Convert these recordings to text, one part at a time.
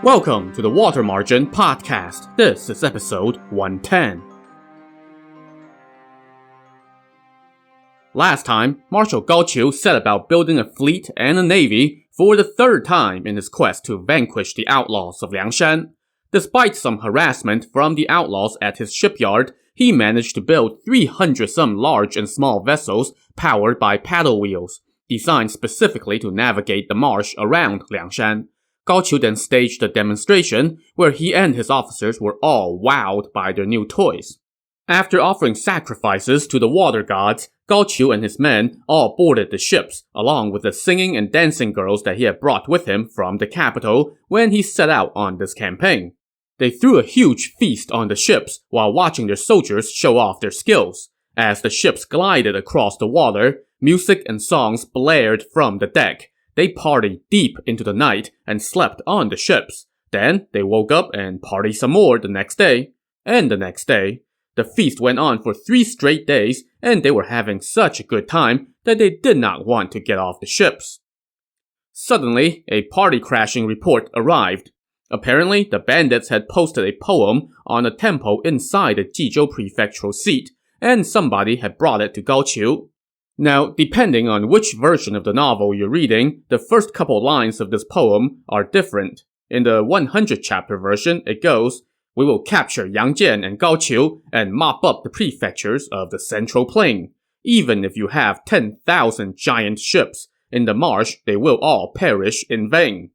Welcome to the Water Margin Podcast. This is episode 110. Last time, Marshal Gaucho set about building a fleet and a navy for the third time in his quest to vanquish the outlaws of Liangshan. Despite some harassment from the outlaws at his shipyard, he managed to build 300-some large and small vessels powered by paddle wheels, designed specifically to navigate the marsh around Liangshan. Gaucho then staged a demonstration where he and his officers were all wowed by their new toys. After offering sacrifices to the water gods, Gaucho and his men all boarded the ships, along with the singing and dancing girls that he had brought with him from the capital when he set out on this campaign. They threw a huge feast on the ships while watching their soldiers show off their skills. As the ships glided across the water, music and songs blared from the deck. They partied deep into the night and slept on the ships. Then they woke up and partied some more the next day. And the next day. The feast went on for 3 straight days, and they were having such a good time that they did not want to get off the ships. Suddenly, a party crashing report arrived. Apparently, the bandits had posted a poem on a temple inside the Jizhou prefectural seat, and somebody had brought it to Gaucho. Now, depending on which version of the novel you're reading, the first couple lines of this poem are different. In the 100 chapter version, it goes, "We will capture Yangjian and Gaucho and mop up the prefectures of the Central Plain. Even if you have 10,000 giant ships, in the marsh they will all perish in vain."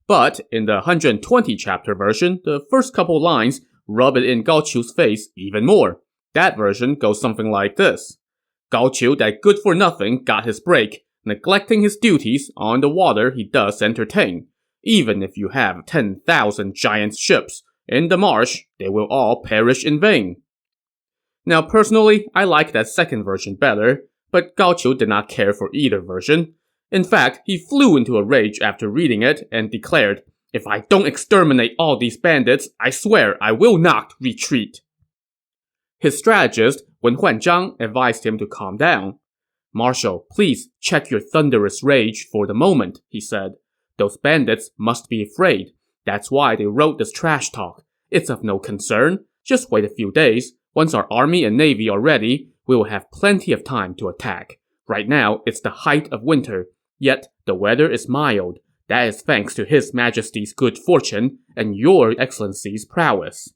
But in the 120 chapter version, the first couple lines rub it in Gaucho's face even more. That version goes something like this. Gaucho, that good-for-nothing, got his break. Neglecting his duties, on the water he does entertain. Even if you have 10,000 giant ships, in the marsh, they will all perish in vain. Now personally, I like that second version better, but Gaucho did not care for either version. In fact, he flew into a rage after reading it and declared, "If I don't exterminate all these bandits, I swear I will not retreat." His strategist, Wen Huanzhang, advised him to calm down. "Marshal, please check your thunderous rage for the moment," he said. "Those bandits must be afraid. That's why they wrote this trash talk. It's of no concern. Just wait a few days. Once our army and navy are ready, we will have plenty of time to attack. Right now, it's the height of winter, yet the weather is mild. That is thanks to His Majesty's good fortune and your Excellency's prowess."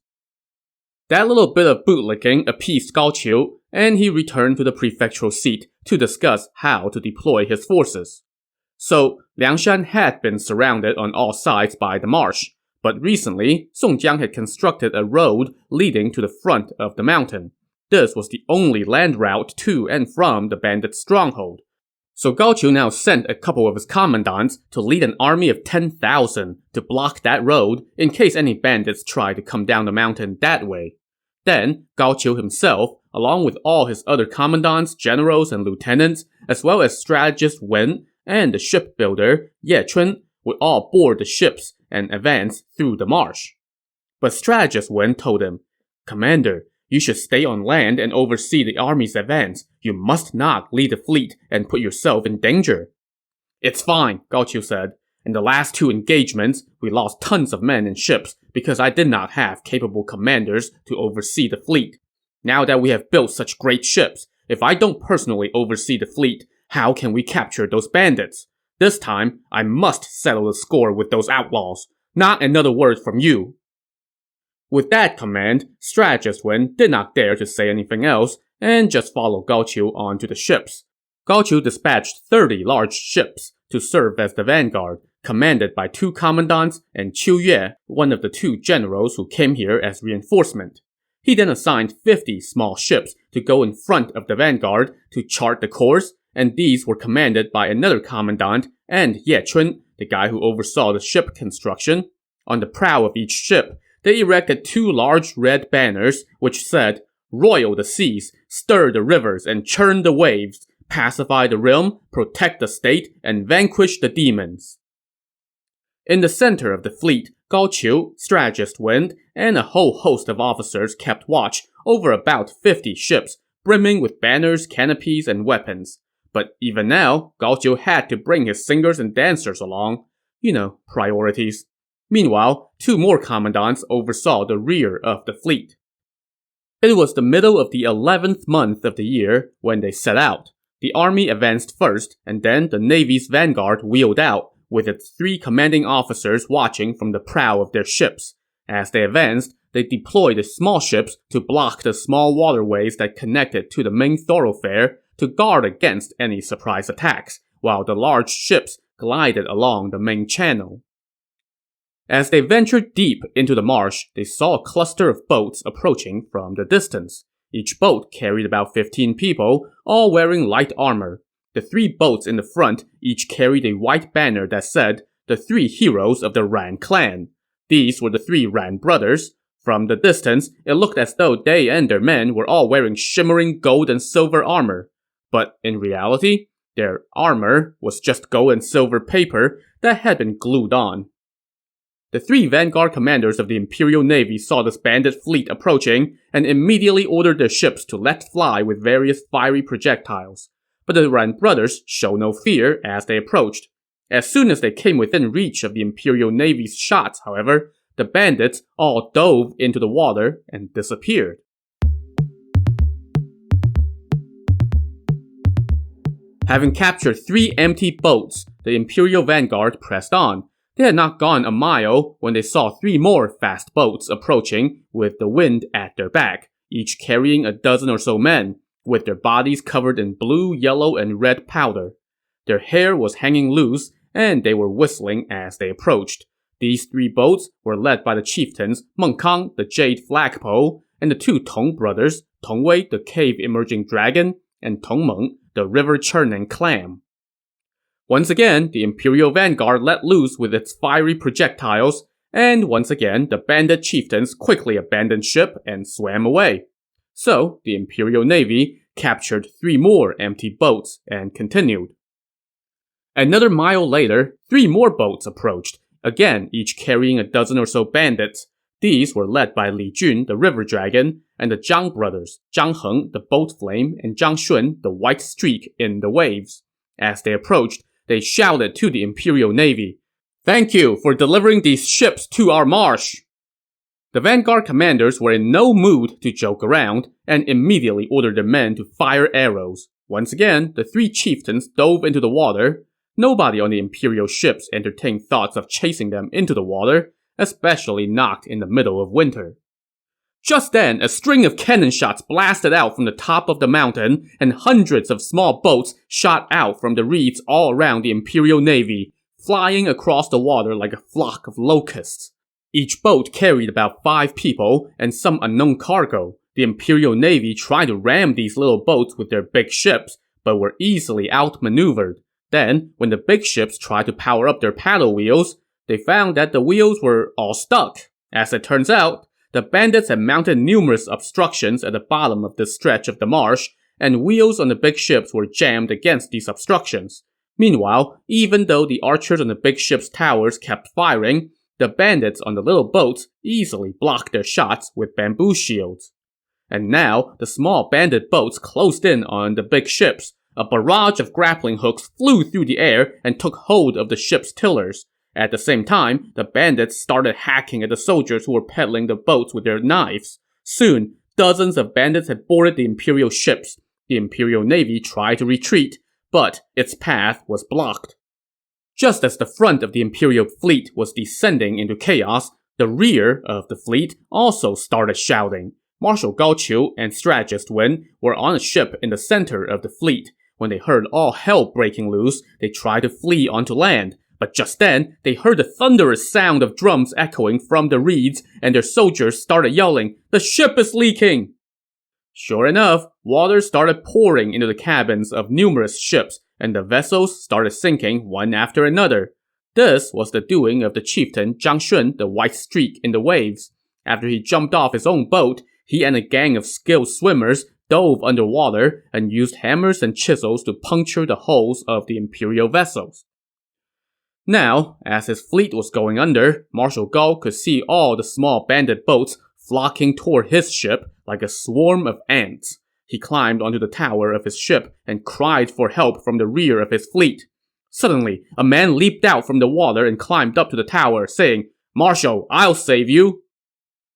That little bit of bootlicking appeased Gaucho, and he returned to the prefectural seat to discuss how to deploy his forces. So, Liangshan had been surrounded on all sides by the marsh, but recently, Songjiang had constructed a road leading to the front of the mountain. This was the only land route to and from the bandit stronghold. So Gaucho now sent a couple of his commandants to lead an army of 10,000 to block that road in case any bandits tried to come down the mountain that way. Then, Gaucho himself, along with all his other commandants, generals, and lieutenants, as well as strategist Wen and the shipbuilder Ye Chun, would all board the ships and advance through the marsh. But strategist Wen told him, "Commander, you should stay on land and oversee the army's advance. You must not lead the fleet and put yourself in danger." "It's fine," Gaucho said. "In the last 2 engagements, we lost tons of men and ships because I did not have capable commanders to oversee the fleet. Now that we have built such great ships, if I don't personally oversee the fleet, how can we capture those bandits? This time, I must settle the score with those outlaws. Not another word from you." With that command, strategist Wen did not dare to say anything else and just followed Gaucho onto the ships. Gaucho dispatched 30 large ships to serve as the vanguard, commanded by 2 commandants and Qiu Yue, one of the 2 generals who came here as reinforcement. He then assigned 50 small ships to go in front of the vanguard to chart the course, and these were commanded by another commandant and Ye Chun, the guy who oversaw the ship construction. On the prow of each ship, they erected 2 large red banners which said, "Roil the seas, stir the rivers and churn the waves, pacify the realm, protect the state, and vanquish the demons." In the center of the fleet, Gaucho, strategist Wen, and a whole host of officers kept watch over about 50 ships, brimming with banners, canopies, and weapons. But even now, Gaucho had to bring his singers and dancers along. Priorities. Meanwhile, 2 more commandants oversaw the rear of the fleet. It was the middle of the 11th month of the year when they set out. The army advanced first, and then the Navy's vanguard wheeled out, with its 3 commanding officers watching from the prow of their ships. As they advanced, they deployed the small ships to block the small waterways that connected to the main thoroughfare to guard against any surprise attacks, while the large ships glided along the main channel. As they ventured deep into the marsh, they saw a cluster of boats approaching from the distance. Each boat carried about 15 people, all wearing light armor. The 3 boats in the front each carried a white banner that said, "The 3 heroes of the Ran clan." These were the 3 Ran brothers. From the distance, it looked as though they and their men were all wearing shimmering gold and silver armor. But in reality, their armor was just gold and silver paper that had been glued on. The 3 vanguard commanders of the Imperial Navy saw this bandit fleet approaching and immediately ordered their ships to let fly with various fiery projectiles. But the Ran brothers showed no fear as they approached. As soon as they came within reach of the Imperial Navy's shots, however, the bandits all dove into the water and disappeared. Having captured 3 empty boats, the Imperial vanguard pressed on. They had not gone a mile when they saw 3 more fast boats approaching with the wind at their back, each carrying a dozen or so men, with their bodies covered in blue, yellow, and red powder. Their hair was hanging loose, and they were whistling as they approached. These 3 boats were led by the chieftains Meng Kang, the Jade Flagpole, and the 2 Tong brothers, Tong Wei, the Cave-Emerging Dragon, and Tong Meng, the River-Churning Clam. Once again, the Imperial vanguard let loose with its fiery projectiles, and once again, the bandit chieftains quickly abandoned ship and swam away. So, the Imperial Navy captured 3 more empty boats and continued. Another mile later, 3 more boats approached, again each carrying a dozen or so bandits. These were led by Li Jun, the River Dragon, and the Zhang brothers, Zhang Heng, the Boat Flame, and Zhang Shun, the White Streak in the Waves. As they approached, they shouted to the Imperial Navy, "Thank you for delivering these ships to our Marsh!" The vanguard commanders were in no mood to joke around, and immediately ordered their men to fire arrows. Once again, the 3 chieftains dove into the water. Nobody on the Imperial ships entertained thoughts of chasing them into the water, especially not in the middle of winter. Just then, a string of cannon shots blasted out from the top of the mountain, and hundreds of small boats shot out from the reeds all around the Imperial Navy, flying across the water like a flock of locusts. Each boat carried about 5 people and some unknown cargo. The Imperial Navy tried to ram these little boats with their big ships, but were easily outmaneuvered. Then, when the big ships tried to power up their paddle wheels, they found that the wheels were all stuck. As it turns out, the bandits had mounted numerous obstructions at the bottom of this stretch of the marsh, and wheels on the big ships were jammed against these obstructions. Meanwhile, even though the archers on the big ship's towers kept firing, the bandits on the little boats easily blocked their shots with bamboo shields. And now, the small bandit boats closed in on the big ships. A barrage of grappling hooks flew through the air and took hold of the ship's tillers. At the same time, the bandits started hacking at the soldiers who were peddling the boats with their knives. Soon, dozens of bandits had boarded the Imperial ships. The Imperial Navy tried to retreat, but its path was blocked. Just as the front of the Imperial fleet was descending into chaos, the rear of the fleet also started shouting. Marshal Gaucho and Strategist Wen were on a ship in the center of the fleet. When they heard all hell breaking loose, they tried to flee onto land. But just then, they heard the thunderous sound of drums echoing from the reeds, and their soldiers started yelling, "The ship is leaking!" Sure enough, water started pouring into the cabins of numerous ships, and the vessels started sinking one after another. This was the doing of the chieftain Zhang Shun, the White Streak in the Waves. After he jumped off his own boat, he and a gang of skilled swimmers dove underwater and used hammers and chisels to puncture the hulls of the Imperial vessels. Now, as his fleet was going under, Marshal Gao could see all the small bandit boats flocking toward his ship like a swarm of ants. He climbed onto the tower of his ship and cried for help from the rear of his fleet. Suddenly, a man leaped out from the water and climbed up to the tower, saying, "Marshal, I'll save you."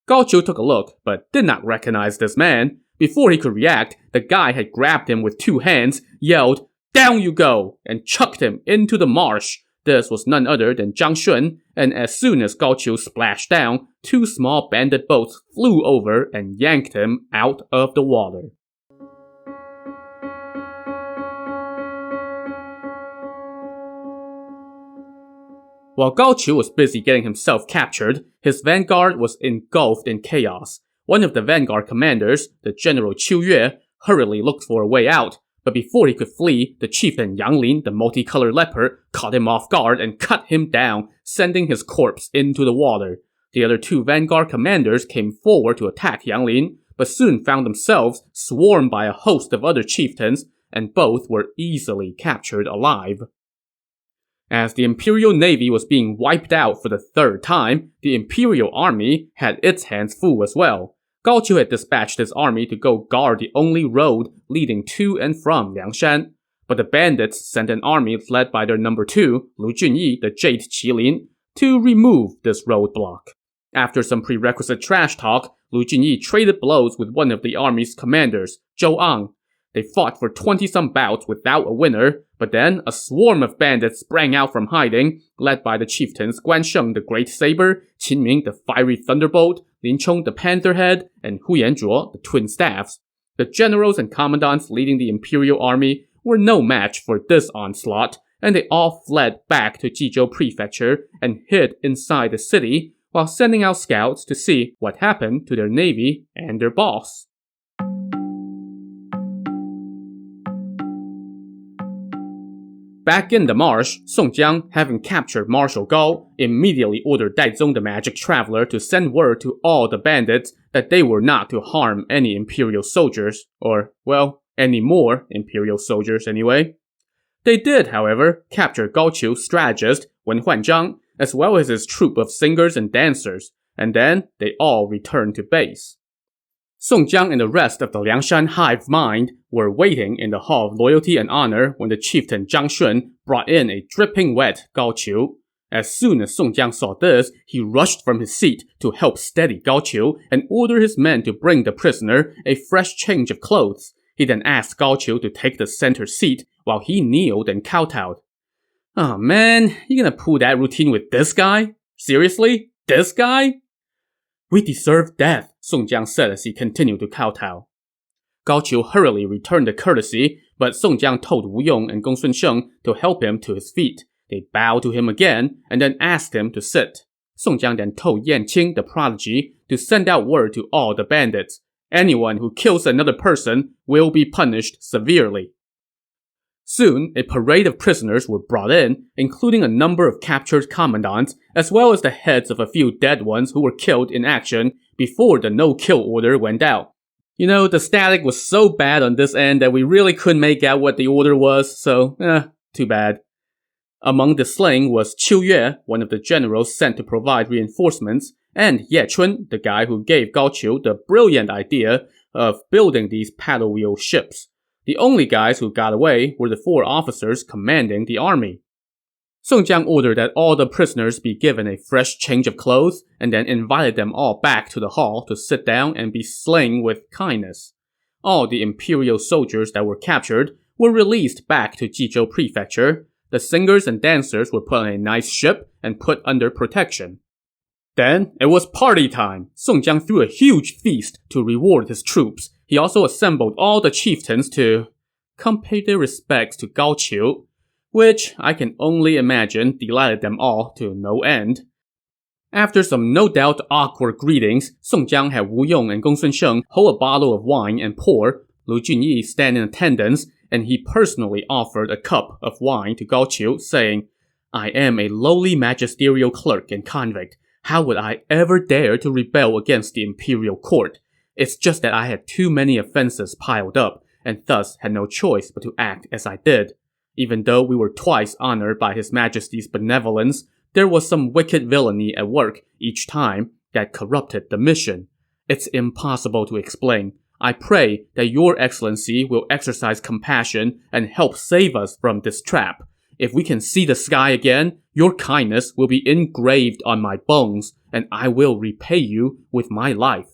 Gaucho took a look, but did not recognize this man. Before he could react, the guy had grabbed him with 2 hands, yelled, "Down you go!" and chucked him into the marsh. This was none other than Zhang Shun, and as soon as Gaucho splashed down, 2 small bandit boats flew over and yanked him out of the water. While Gaucho was busy getting himself captured, his vanguard was engulfed in chaos. One of the vanguard commanders, the General Qiu Yue, hurriedly looked for a way out, but before he could flee, the chieftain Yang Lin, the multicolored leopard, caught him off guard and cut him down, sending his corpse into the water. The other 2 vanguard commanders came forward to attack Yang Lin, but soon found themselves swarmed by a host of other chieftains, and both were easily captured alive. As the Imperial Navy was being wiped out for the 3rd time, the Imperial Army had its hands full as well. Gaucho had dispatched his army to go guard the only road leading to and from Liangshan, but the bandits sent an army led by their number 2, Lu Junyi, the Jade Qilin, to remove this roadblock. After some prerequisite trash talk, Lu Junyi traded blows with one of the army's commanders, Zhou Ang. They fought for 20-some bouts without a winner, but then a swarm of bandits sprang out from hiding, led by the chieftains Guan Sheng the Great Saber, Qin Ming the Fiery Thunderbolt, Lin Chong the Pantherhead, and Hu Yanzhuo the Twin Staffs. The generals and commandants leading the Imperial Army were no match for this onslaught, and they all fled back to Jizhou Prefecture and hid inside the city while sending out scouts to see what happened to their navy and their boss. Back in the marsh, Song Jiang, having captured Marshal Gao, immediately ordered Daizong the Magic Traveler to send word to all the bandits that they were not to harm any Imperial soldiers, or, well, any more Imperial soldiers anyway. They did, however, capture Gaucho's strategist, Wen Huanzhang, as well as his troupe of singers and dancers, and then they all returned to base. Song Jiang and the rest of the Liangshan hive mind were waiting in the Hall of Loyalty and Honor when the chieftain Zhang Shun brought in a dripping wet Gaucho. As soon as Song Jiang saw this, he rushed from his seat to help steady Gaucho and order his men to bring the prisoner a fresh change of clothes. He then asked Gaucho to take the center seat while he kneeled and kowtowed. "Oh man, you gonna pull that routine with this guy? Seriously? This guy?" "We deserve death," Song Jiang said as he continued to kowtow. Gaucho hurriedly returned the courtesy, but Song Jiang told Wu Yong and Gongsun Sheng to help him to his feet. They bowed to him again and then asked him to sit. Song Jiang then told Yan Qing, the prodigy, to send out word to all the bandits. Anyone who kills another person will be punished severely. Soon, a parade of prisoners were brought in, including a number of captured commandants, as well as the heads of a few dead ones who were killed in action before the no-kill order went out. You know, the static was so bad on this end that we really couldn't make out what the order was, so, too bad. Among the slain was Qiu Yue, one of the generals sent to provide reinforcements, and Ye Chun, the guy who gave Gaucho the brilliant idea of building these paddle wheel ships. The only guys who got away were the 4 officers commanding the army. Song Jiang ordered that all the prisoners be given a fresh change of clothes, and then invited them all back to the hall to sit down and be slain with kindness. All the Imperial soldiers that were captured were released back to Jizhou Prefecture. The singers and dancers were put on a nice ship and put under protection. Then, it was party time. Song Jiang threw a huge feast to reward his troops. He also assembled all the chieftains to come pay their respects to Gaucho, which I can only imagine delighted them all to no end. After some no doubt awkward greetings, Song Jiang had Wu Yong and Gongsun Sheng hold a bottle of wine and pour, Lu Junyi stand in attendance, and he personally offered a cup of wine to Gaucho, saying, "I am a lowly magisterial clerk and convict. How would I ever dare to rebel against the imperial court? It's just that I had too many offenses piled up, and thus had no choice but to act as I did. Even though we were twice honored by His Majesty's benevolence, there was some wicked villainy at work each time that corrupted the mission. It's impossible to explain. I pray that Your Excellency will exercise compassion and help save us from this trap. If we can see the sky again, Your kindness will be engraved on my bones, and I will repay you with my life.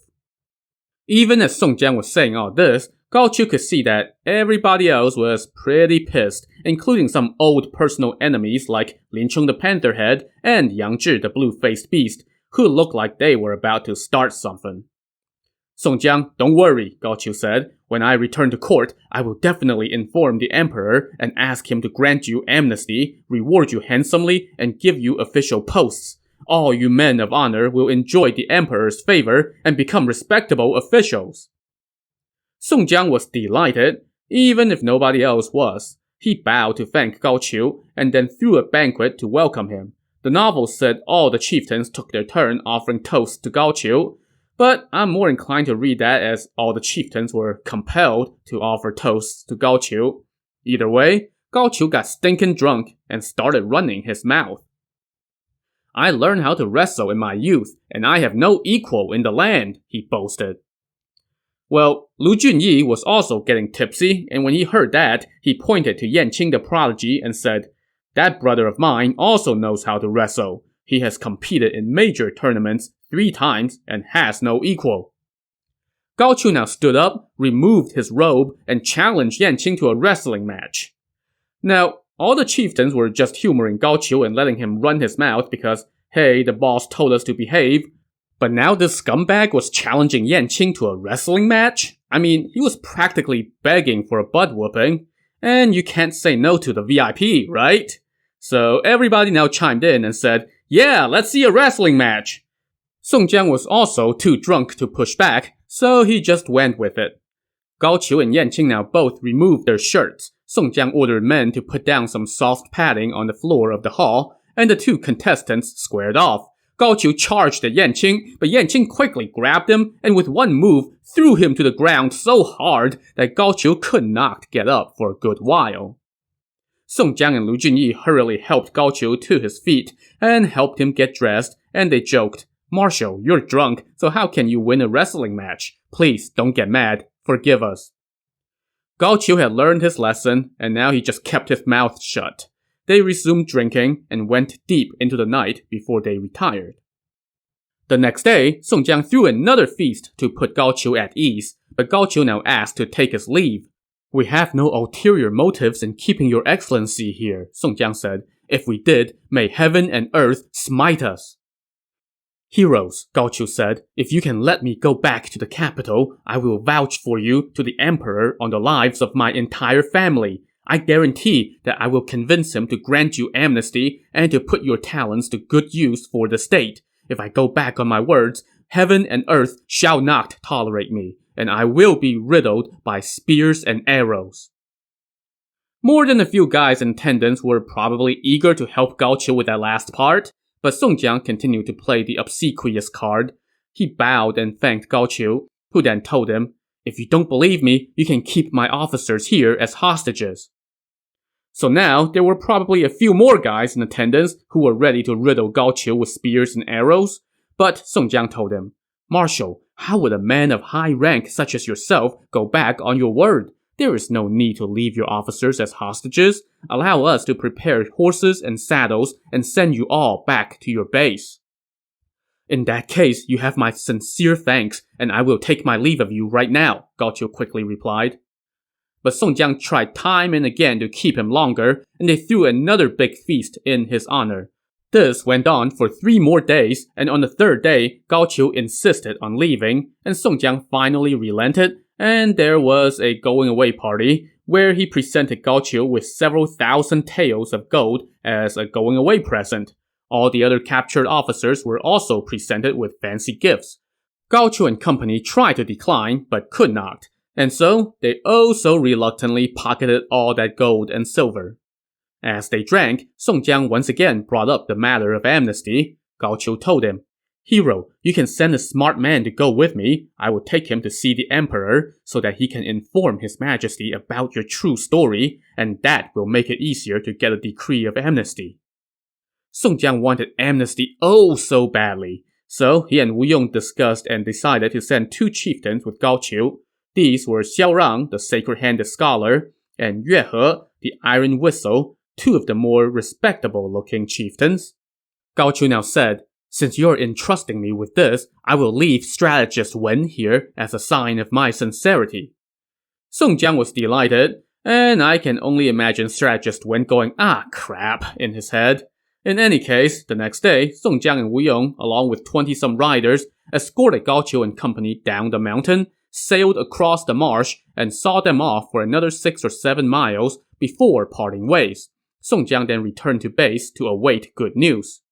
Even as Song Jiang was saying all this, Gaucho could see that everybody else was pretty pissed, including some old personal enemies like Lin Chung the Pantherhead and Yang Zhi the Blue-Faced Beast, who looked like they were about to start something. Song Jiang, don't worry, Gaucho said. When I return to court, I will definitely inform the emperor and ask him to grant you amnesty, reward you handsomely, and give you official posts. All you men of honor will enjoy the emperor's favor and become respectable officials. Song Jiang was delighted, even if nobody else was. He bowed to thank Gaucho and then threw a banquet to welcome him. The novel said all the chieftains took their turn offering toasts to Gaucho, but I'm more inclined to read that as all the chieftains were compelled to offer toasts to Gaucho. Either way, Gaucho got stinking drunk and started running his mouth. I learned how to wrestle in my youth, and I have no equal in the land, he boasted. Well, Lu Junyi was also getting tipsy, and when he heard that, he pointed to Yanqing the prodigy and said, "That brother of mine also knows how to wrestle. He has competed in major tournaments 3 times and has no equal." Gaucho now stood up, removed his robe, and challenged Yanqing to a wrestling match. Now, all the chieftains were just humoring Gaucho and letting him run his mouth because, hey, the boss told us to behave. But now this scumbag was challenging Yanqing to a wrestling match? I mean, he was practically begging for a butt whooping. And you can't say no to the VIP, right? So everybody now chimed in and said, "Yeah, let's see a wrestling match." Song Jiang was also too drunk to push back, so he just went with it. Gaucho and Yanqing now both removed their shirts. Song Jiang ordered men to put down some soft padding on the floor of the hall, and the 2 contestants squared off. Gaucho charged at Yanqing, but Yanqing quickly grabbed him and with one move threw him to the ground so hard that Gaucho could not get up for a good while. Song Jiang and Lu Junyi hurriedly helped Gaucho to his feet and helped him get dressed, and they joked, "Marshal, you're drunk, so how can you win a wrestling match? Please don't get mad. Forgive us." Gaucho had learned his lesson, and now he just kept his mouth shut. They resumed drinking and went deep into the night before they retired. The next day, Song Jiang threw another feast to put Gaucho at ease, but Gaucho now asked to take his leave. "We have no ulterior motives in keeping your excellency here," Song Jiang said. "If we did, may heaven and earth smite us." "Heroes," Gaucho said, "if you can let me go back to the capital, I will vouch for you to the emperor on the lives of my entire family. I guarantee that I will convince him to grant you amnesty and to put your talents to good use for the state. If I go back on my words, heaven and earth shall not tolerate me, and I will be riddled by spears and arrows." More than a few guys in attendance were probably eager to help Gaucho with that last part, but Song Jiang continued to play the obsequious card. He bowed and thanked Gaucho, who then told him, "If you don't believe me, you can keep my officers here as hostages." So now, there were probably a few more guys in attendance who were ready to riddle Gaucho with spears and arrows, but Song Jiang told him, "Marshal, how would a man of high rank such as yourself go back on your word? There is no need to leave your officers as hostages. Allow us to prepare horses and saddles and send you all back to your base." "In that case, you have my sincere thanks, and I will take my leave of you right now," Gaucho quickly replied. But Song Jiang tried time and again to keep him longer, and they threw another big feast in his honor. This went on for 3 more days, and on the 3rd day, Gaucho insisted on leaving, and Song Jiang finally relented, and there was a going-away party, where he presented Gaucho with several thousand taels of gold as a going-away present. All the other captured officers were also presented with fancy gifts. Gaucho and company tried to decline, but could not, and so they oh so reluctantly pocketed all that gold and silver. As they drank, Song Jiang once again brought up the matter of amnesty. Gaucho told him, "Hero, you can send a smart man to go with me. I will take him to see the emperor so that he can inform his majesty about your true story, and that will make it easier to get a decree of amnesty." Song Jiang wanted amnesty oh so badly, so he and Wu Yong discussed and decided to send 2 chieftains with Gaucho. These were Xiao Rang, the sacred-handed scholar, and Yue He, the iron whistle, two of the more respectable-looking chieftains. Gaucho now said, "Since you're entrusting me with this, I will leave strategist Wen here as a sign of my sincerity." Song Jiang was delighted, and I can only imagine strategist Wen going, "Ah, crap," in his head. In any case, the next day, Song Jiang and Wu Yong, along with 20-some riders, escorted Gaucho and company down the mountain, sailed across the marsh, and saw them off for another 6 or 7 miles before parting ways. Song Jiang then returned to base to await good news.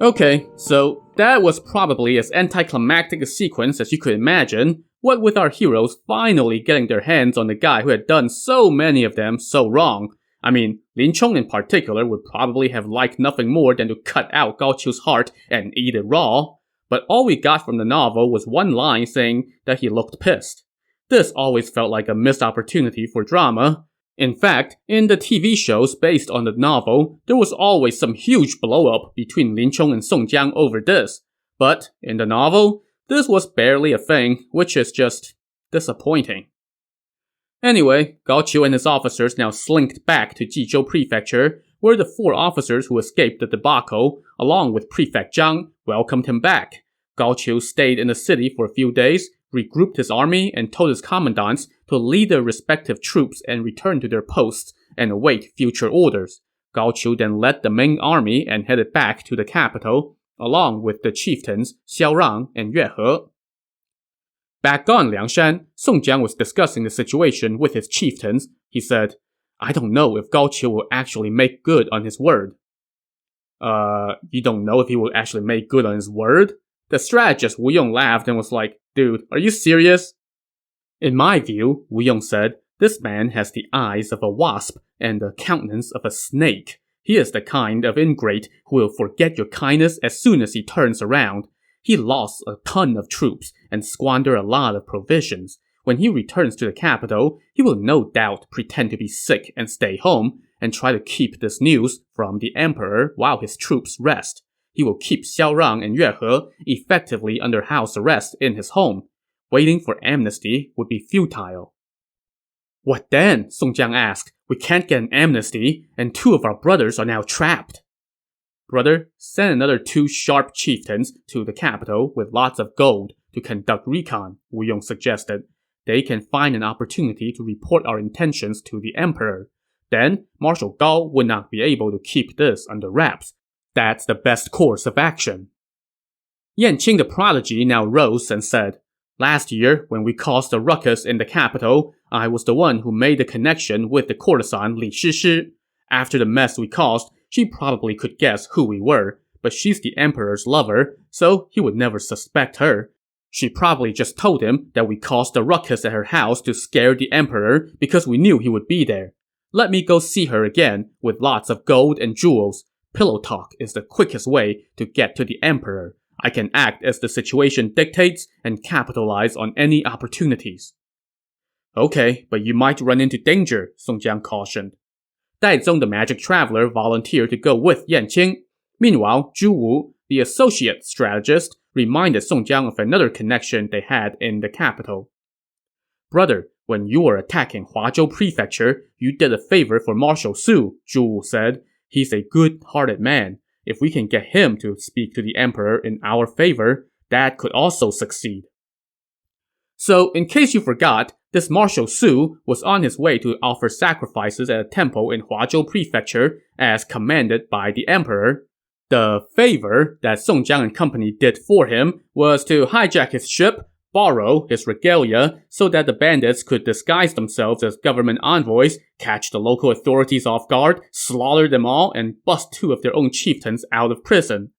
Okay, so that was probably as anticlimactic a sequence as you could imagine, what with our heroes finally getting their hands on the guy who had done so many of them so wrong. I mean, Lin Chong in particular would probably have liked nothing more than to cut out Gaucho's heart and eat it raw, but all we got from the novel was one line saying that he looked pissed. This always felt like a missed opportunity for drama. In fact, in the TV shows based on the novel, there was always some huge blow-up between Lin Chong and Song Jiang over this. But in the novel, this was barely a thing, which is just disappointing. Anyway, Gaucho and his officers now slinked back to Jizhou Prefecture, where the 4 officers who escaped the debacle, along with Prefect Zhang, welcomed him back. Gaucho stayed in the city for a few days, regrouped his army, and told his commandants to lead their respective troops and return to their posts and await future orders. Gaucho then led the main army and headed back to the capital, along with the chieftains Xiaorang and Yuehe. Back on Liangshan, Song Jiang was discussing the situation with his chieftains. He said, "I don't know if Gaucho will actually make good on his word." You don't know if he will actually make good on his word? The strategist Wu Yong laughed and was like, "Dude, are you serious?" "In my view," Wu Yong said, "this man has the eyes of a wasp and the countenance of a snake. He is the kind of ingrate who will forget your kindness as soon as he turns around. He lost a ton of troops and squandered a lot of provisions. When he returns to the capital, he will no doubt pretend to be sick and stay home, and try to keep this news from the emperor while his troops rest. He will keep Xiaorang and Yuehe effectively under house arrest in his home. Waiting for amnesty would be futile." "What then?" Song Jiang asked. "We can't get an amnesty, and 2 of our brothers are now trapped." "Brother, send another 2 sharp chieftains to the capital with lots of gold to conduct recon," Wu Yong suggested. "They can find an opportunity to report our intentions to the emperor. Then, Marshal Gao would not be able to keep this under wraps. That's the best course of action." Yanqing the prodigy now rose and said, "Last year, when we caused a ruckus in the capital, I was the one who made the connection with the courtesan Li Shishi. After the mess we caused, she probably could guess who we were, but she's the emperor's lover, so he would never suspect her. She probably just told him that we caused a ruckus at her house to scare the emperor because we knew he would be there. Let me go see her again with lots of gold and jewels. Pillow talk is the quickest way to get to the emperor. I can act as the situation dictates and capitalize on any opportunities." "Okay, but you might run into danger," Song Jiang cautioned. Dai Zong the magic traveler volunteered to go with Yanqing. Meanwhile, Zhu Wu, the associate strategist, reminded Song Jiang of another connection they had in the capital. "Brother, when you were attacking Huazhou Prefecture, you did a favor for Marshal Su," Zhu Wu said. "He's a good-hearted man. If we can get him to speak to the emperor in our favor, that could also succeed." So, in case you forgot, this Marshal Su was on his way to offer sacrifices at a temple in Huazhou Prefecture as commanded by the emperor. The favor that Song Jiang and company did for him was to hijack his ship, borrow his regalia so that the bandits could disguise themselves as government envoys, catch the local authorities off guard, slaughter them all, and bust 2 of their own chieftains out of prison.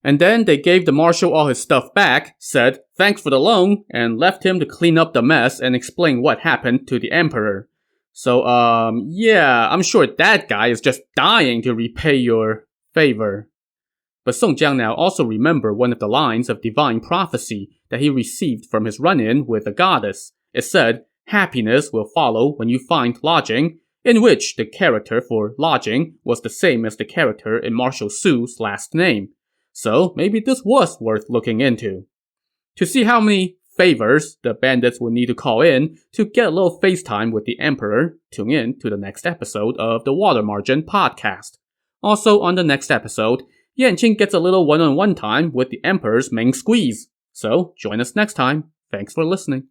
And then they gave the marshal all his stuff back, said thanks for the loan, and left him to clean up the mess and explain what happened to the emperor. So, yeah, I'm sure that guy is just dying to repay your favor. But Song Jiang now also remembered one of the lines of divine prophecy that he received from his run-in with the goddess. It said, "Happiness will follow when you find lodging," in which the character for lodging was the same as the character in Marshal Su's last name. So maybe this was worth looking into. To see how many favors, the bandits will need to call in to get a little FaceTime with the Emperor. Tune in to the next episode of the Water Margin podcast. Also on the next episode, Yanqing gets a little one-on-one time with the Emperor's main squeeze. So join us next time. Thanks for listening.